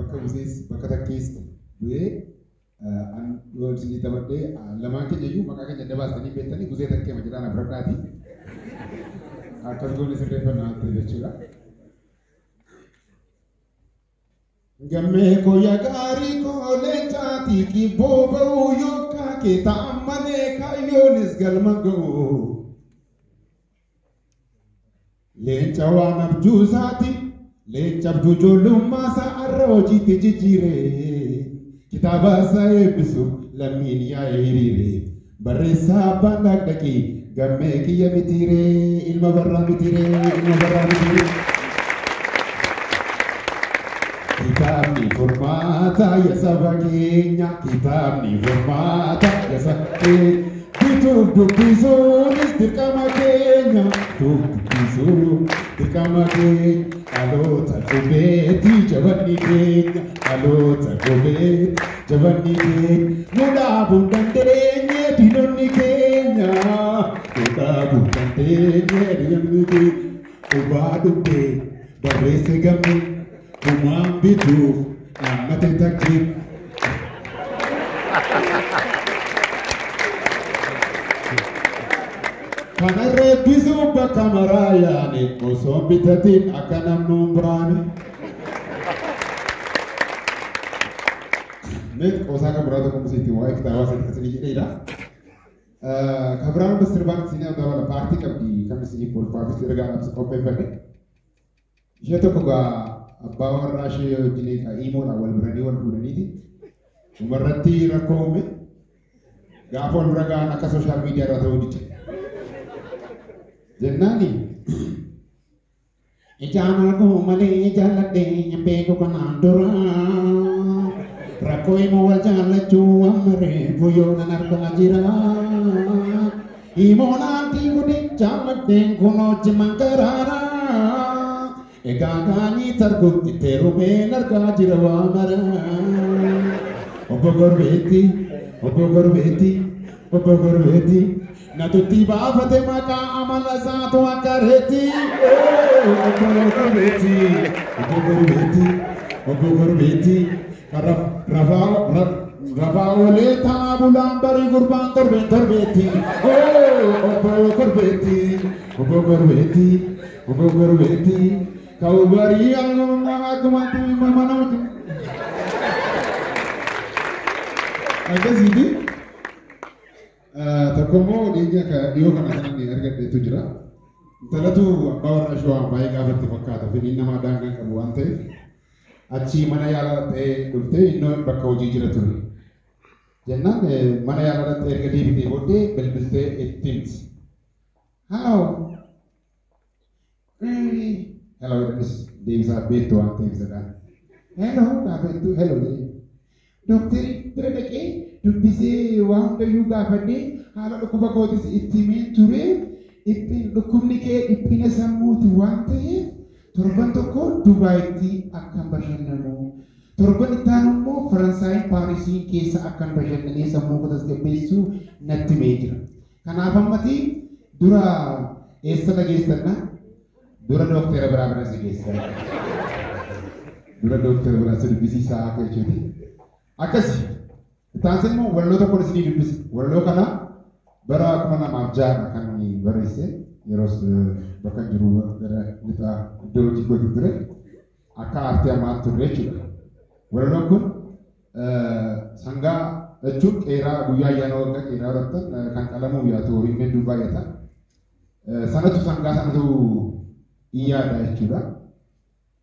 bakka busees bakka takkeesti bu'ee an yoo isin taphadhee lamaan keenya iyyuu maqaa keenya dabaasanii beektanii gusee takkee majedhaan afradhaati akkas goone sirreeffannaa ta'e jechuudha. Gammee koya gaarii koolee caatii kibboo ba'uu yookaan keetaa malee kaayyoonis galma ga'u. Leenca waan abjuu isaati leenca abjuu ijoollummaa isaa har'a hojiitti jijjiiree kitaaba isaa eebbisuuf lammiin yaa'ee hiriiree barreessaa abbaan dhaqdhaqii gammee kiyya mitiiree ilma barraa mitiiree. Kitabni furmaata ya saba keenya kitabni furmaata ya saba keenya bituuf dubbisuunis dirqama keenya dubbisuun dirqama keenya dhaloota qubeetii jabanni keenya dhaloota qubeetii jabanni keenya nu dhaabuu dandeenye diinonni keenya nu dhaabuu dandeenye diinonni keenya ubaa dubbee barreesse gammee. Kumam bitu amate takib. Kanarre bisu bakamaraya ne kosong bitatin akanam numbrani. Net kosa ka berada kompositi wa kita awas kita sini jadi dah. Kabaran berserban sini ada wala parti kami sini pol parti seragam sekolah berke. Ia tu juga Bawaan rasio jenis imo awal berani wan bulaniti, umarati rakome, gapon beraga anak sosial media atau di cek. Jenani, ijana aku male jalan deh nyampe ke kanandora, rakoi mau jalan cuam mere buyo nanar kajira, imo nanti kudik jalan deh kuno cemangkarara. Egagani targut iterume narga jirawamara obogorbeti natuti baafate maka amala saatu akareti obogorbeti rafaole tabulan bari gurban torbeti obogorbeti kau beri yang ngomong aku mati mana itu? Ada sini, terkomo dia dia kan akan ni harga itu jera. Entahlah tu bawa raswa baik apa tu pakai tapi ini nama dangan kamu ante. Aci mana ya lah ulte ino bakau jijira tu. Jangan mana ya lah harga di bini bote bel-belte etins. Halo. Hello, this is a bit to active that. Hello, hello. Doctor, terlebih tu bisa wang tu juga pada kalau aku bawa this itimen ture, ipin komunikasi ipin samu tu wang tu, turban tu kau Dubai ti akan berjalan. Turban tanumu Fransai Parisin kesa akan berjalan ni samu kita sebesu nanti meja. Kenapa mati? Dura lagi istana. Dura dokter berapa sih guys? Dura dokter berapa sih bisi sah ke cuti? Akasi, tansen mau walau tak polisi di bisi, walau kana berapa mana majar akan ni berise, yeros bahkan juru dari kita dulu jiko itu akar arti amat turun. Walau pun sangga cuk era buaya yang orang era rata kan kalamu ya tu rimen Dubai ya sana tu sangga sana tu iya ada juga,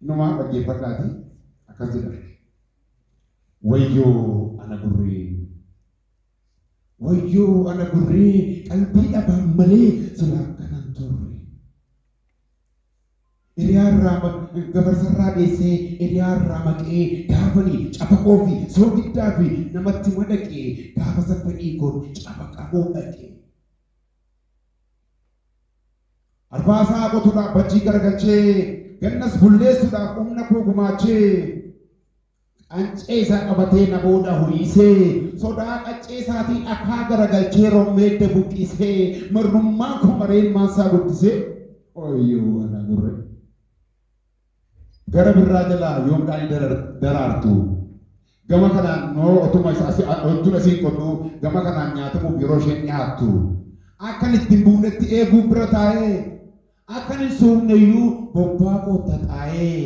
nama bagi perkati akan tidak. Wayo anak gurih, kalbi abang male sulah kanan turi. Iriar ramak gabar serra dese, iriar ramak davani, apa kopi, sogit davi, nama timadake, dava ikon, apa kamu lagi. Arbasa aku sudah baci kerjace, ganas bulle sudah umna ku gumace. Ance sa kabate na boda huise, soda kace sati akha garagalce rommete bukise, merumma ko marin masa bukise. Oyo ana gurre. gara birraa jalaa yoomdhaan daraartu gama kanaan noo otuma otuma asiin qodhu gama kanaan nyaatamuuf yeroo isheen dhiyaattu akkan ittiin buunetti eeguu bira taa'ee akkan hin soofneyyuu bobbaa koota taa'ee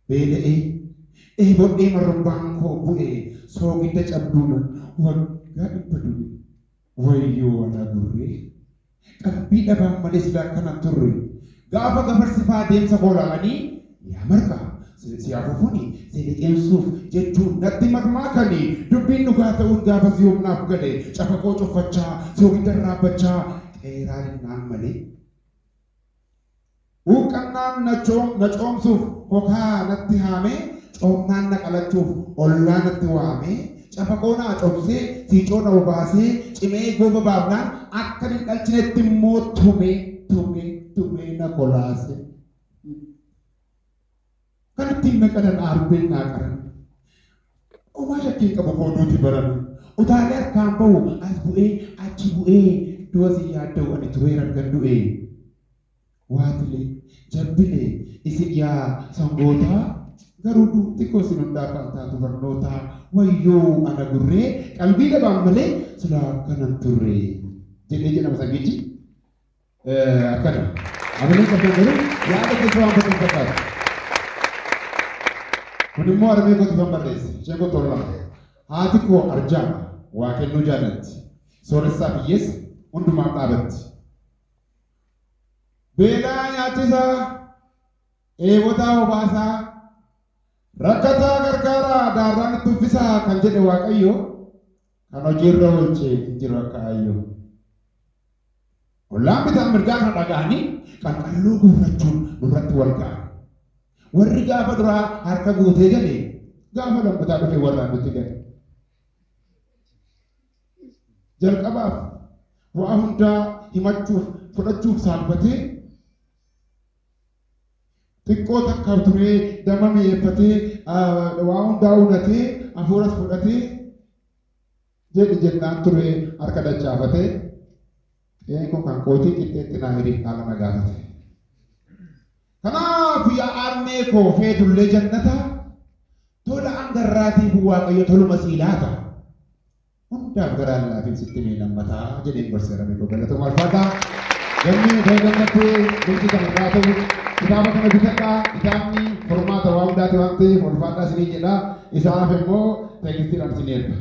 beela'ee bodhee marrumbaan koo bu'ee soogidda cabduun waggaa dhibba du'e wayyoo ana gurree qalbii dhabaan malee silaa kanan turre gaafa gabarsifaa deemsa koo laalanii yaa marqaa siyaafuufuni seeliqeemsuuf jechuun natti makmaakanii dubbiin dhugaa ta'uun gaafa siyoomnaaf gale cafaqoo cuffachaa soogidda raabbachaa dheeraan naan malee uqqannaan na coomsuuf hokaa natti haamee coomnaan na qalachuuf ollaa natti waamee cafaqoo naa cobsee fiicoo na obaasee cimee gooba baabnaan akka hin dhalchinetti immoo tumee na kolaase. Kan ittiin naqadan arbeen naa qaran. Omaa shakkii qabu kooduuti baran. Utaalee harkaan bahu as bu'ee achi bu'ee du'a si yaadda'u ani turee argan du'ee. Waatilee jabbilee isin yaa sangootaa garuu xiqqoo isin hundaa taatu barnootaa wayyoo ana gurree qalbii dhabaan malee silaa akkanan turre jedhee jedhama sangichi akkana. Amalee qabdan garuu yaada keessa waan bakka fakkaatu. Kun immoo armee kooti kan barreesse ishee koo torla haati koo arjaama waa kennuu jaalatti sooressaa biyyeessa hundumaaf dhaabatti. Beelaa nyaachisaa eebotaa obaasaa rakkataa gargaaraa daarraan itti uffisaa kan jedhe Waaqayyo kan hojiirra oolchee jiru akka ayyoo. Ollaan bitaan mirgaa kan dhaga'anii qalqalloo guurrachuun nurratti wal ga'a. Warri gaafa duraa harka guutee gale gaafa lammataa dhufee warraan nutti gale. Jalqabaaf waa hundaa himachuuf fudhachuuf saalfatee xiqqoo takka turee dama mi'eeffatee waa hundaa unatee hafuuras fudhatee jedhi jennaan turee harka dachaafatee kun kan kootii qixxeetti naa hiriif haala na gaafate. Kanaaf yaa armee koo feetullee jannata tola angarraatiif Waaqayyo toluma siilaata. Hundaaf garaan laafin sitti miidhammataa jedheen barseerame koo galatoomaa ulfaataa. Gamni fayyadamatee beeksisa kana irraa ta'u kitaaba kana bitadhaa kitaabni formaata waa hundaati waan ta'eef ulfaataa isinii jedhaa isaaf immoo teekistiidhaan isin erga.